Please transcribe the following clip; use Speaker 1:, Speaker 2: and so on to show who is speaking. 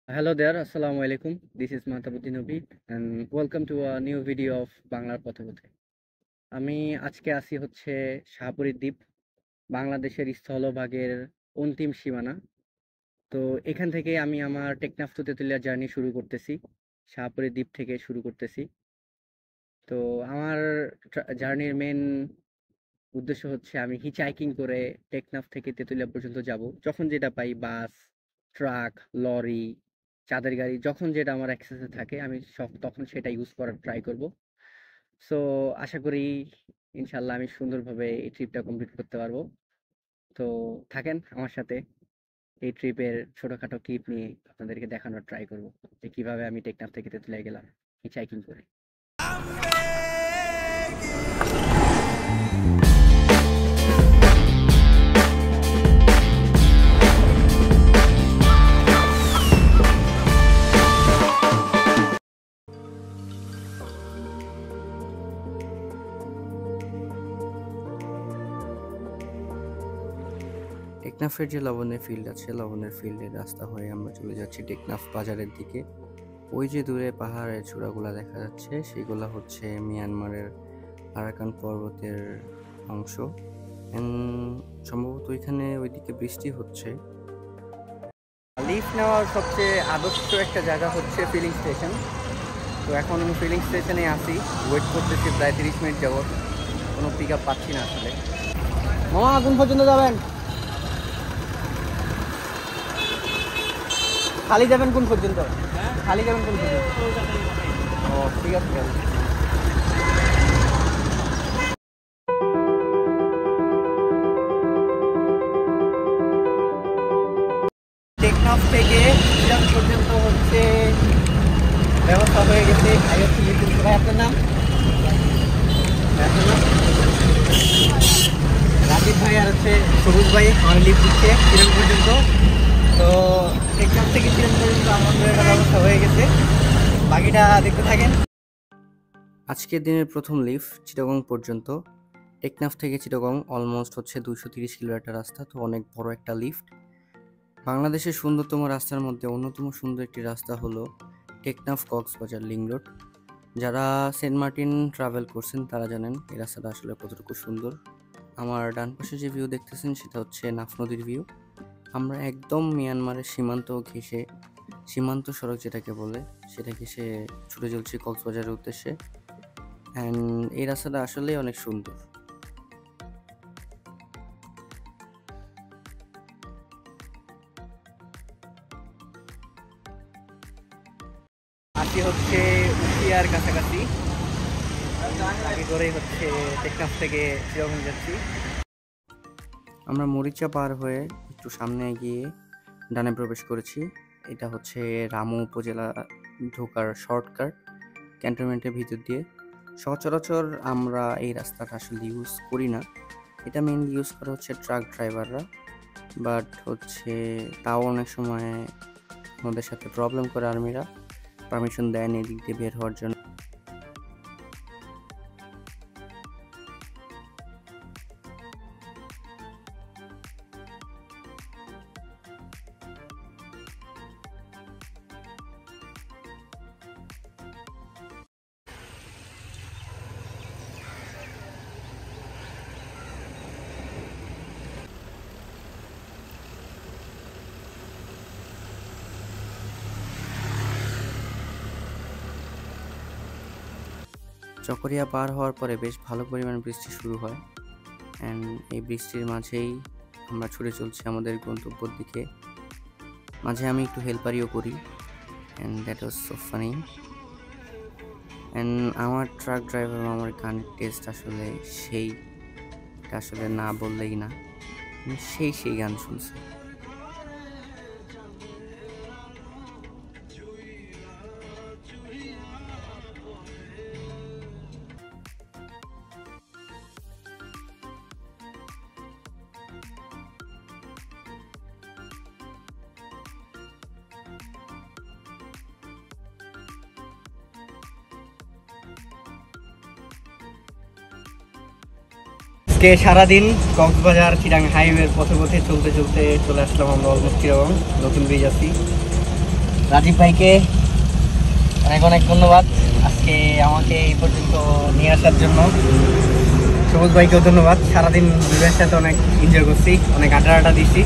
Speaker 1: Hello there, Assalamu alaikum. This is Mahtabuddin Nabi and welcome to a new video of বাংলার পথে পথে। আমি আজকে আসি হচ্ছে শাহপুরীর দ্বীপ, বাংলাদেশের স্থলভাগের অন্তিম সীমানা। তো এখান থেকে আমি আমার টেকনাফ টু তেঁতুলিয়া জার্নি শুরু করতেছি, শাহপুরীর দ্বীপ থেকে শুরু করতেছি। তো আমার জার্নির মেন উদ্দেশ্য হচ্ছে আমি হিচহাইকিং করে টেকনাফ থেকে তেঁতুলিয়া পর্যন্ত যাব। যখন যেটা পাই, বাস, ট্রাক, লরি, চাঁদের গাড়ি, যখন যেটা আমার অ্যাক্সেসে থাকে আমি তখন সেটা ইউজ করার ট্রাই করব। সো আশা করি ইনশাল্লাহ আমি সুন্দরভাবে এই ট্রিপটা কমপ্লিট করতে পারবো। তো থাকেন আমার সাথে, এই ট্রিপের ছোটখাটো ক্লিপ নিয়ে আপনাদেরকে দেখানোর ট্রাই করব যে কিভাবে আমি টেকনাফ থেকে তেঁতুলিয়া গেলাম হিচহাইকিং করে। টেকনাফের যে লবণের ফিল্ড আছে, লবণের ফিল্ডের রাস্তা হয়ে আমরা চলে যাচ্ছি টেকনাফ বাজারের দিকে। ওই যে দূরে পাহাড়ের চূড়াগুলা দেখা যাচ্ছে, সেগুলো হচ্ছে মিয়ানমারের আরাকান পর্বতের অংশ। সম্ভবত ওইখানে ওইদিকে বৃষ্টি হচ্ছে। লিফট নেওয়ার সবচেয়ে আদর্শ একটা জায়গা হচ্ছে ফিলিং স্টেশন। তো এখন আমি ফিলিং স্টেশনে আসি, ওয়েট করতেছি প্রায় 30 মিনিট যাবত, কোনো পিক আপ পাচ্ছি না আসলে। মামা কোন পর্যন্ত যাবেন? খালি যাবেন কোন পর্যন্ত? খালি যাবেন কোন পর্যন্ত? ও ঠিক আছে। টেকনাফ থেকে ইরান পর্যন্ত হচ্ছে ব্যবস্থা হয়ে গেছে। ভাই হচ্ছে লিটন ভাই, আপনার নাম? রাজীব ভাই আর হচ্ছে সবুজ ভাই আমার লিফট দিচ্ছে ইরান পর্যন্ত। তো টেকনাফ থেকে ইরান পর্যন্ত আমাদের ব্যবস্থা হয়ে গেছে, বাকিটা দেখতে থাকেন। আজকের দিনের প্রথম লিফট চিটাগং পর্যন্ত। টেকনাফ থেকে চিটাগং অলমোস্ট হচ্ছে 230 কিলোমিটার রাস্তা, তো অনেক বড় একটা লিফট। বাংলাদেশের সুন্দরতম রাস্তার মধ্যে অন্যতম সুন্দর একটি রাস্তা হলো টেকনাফ কক্সবাজার লিংক রোড। যারা সেন্ট মার্টিন ট্রাভেল করছেন তারা জানেন এই রাস্তাটা আসলে কতটুকু সুন্দর। আমার ডান পাশে যে ভিউ দেখতেছেন সেটা হচ্ছে নাফ নদীর ভিউ। আমরা একদম মিয়ানমারের সীমান্ত ঘেঁষে, সীমান্ত সড়ক যেটাকে বলে, সেটা ঘেঁষে ছুটে চলছি কক্সবাজারের উদ্দেশ্যে। অ্যান্ড এই রাস্তাটা আসলেই অনেক সুন্দর। আসি হচ্ছে উখিয়ার কাছাকাছি, আগে করেই হচ্ছে টেকনাফ থেকে চিটাগং যাচ্ছি। আমরা মরিচা পার হয়ে একটু সামনে গিয়ে ডানে প্রবেশ করেছি। এটা হচ্ছে রামু উপজেলা ঢোকার শর্টকাট ক্যান্টনমেন্টের ভিতর দিয়ে। সচরাচর আমরা এই রাস্তাটা আসলে ইউজ করি না, এটা মেইনলি ইউজ করা হচ্ছে ট্রাক ড্রাইভাররা। বাট হচ্ছে তাও অনেক সময় আমাদের সাথে প্রবলেম করে, আর্মিরা পারমিশন দেয়নি এদিক দিয়ে বের হওয়ার জন্য। চকরিয়া পার হওয়ার পরে বেশ ভালো পরিমাণ বৃষ্টি শুরু হয়, অ্যান্ড এই বৃষ্টির মাঝেই আমরা ছুটে চলছি আমাদের গন্তব্যের দিকে। মাঝে আমি একটু হেল্পারিও করি, and that was so funny. And আমার ট্রাক ড্রাইভার আমার গানের টেস্ট আসলে সেই, আসলে না বললেই না, সেই গান শুনছে। আজকে সারাদিন কক্সবাজার চিটাং হাইওয়ের পথে পথে চলতে চলতে চলে আসলাম আমরা অলমোস্ট চিটাগং। নতুন ব্রিজ আছি, রাজীব ভাইকে অনেক অনেক ধন্যবাদ আজকে আমাকে এই পর্যন্ত নিয়ে আসার জন্য। সবুজ ভাইকেও ধন্যবাদ, সারাদিন দুজনের সাথে অনেক এনজয় করছি, অনেক আড্ডা দিচ্ছি।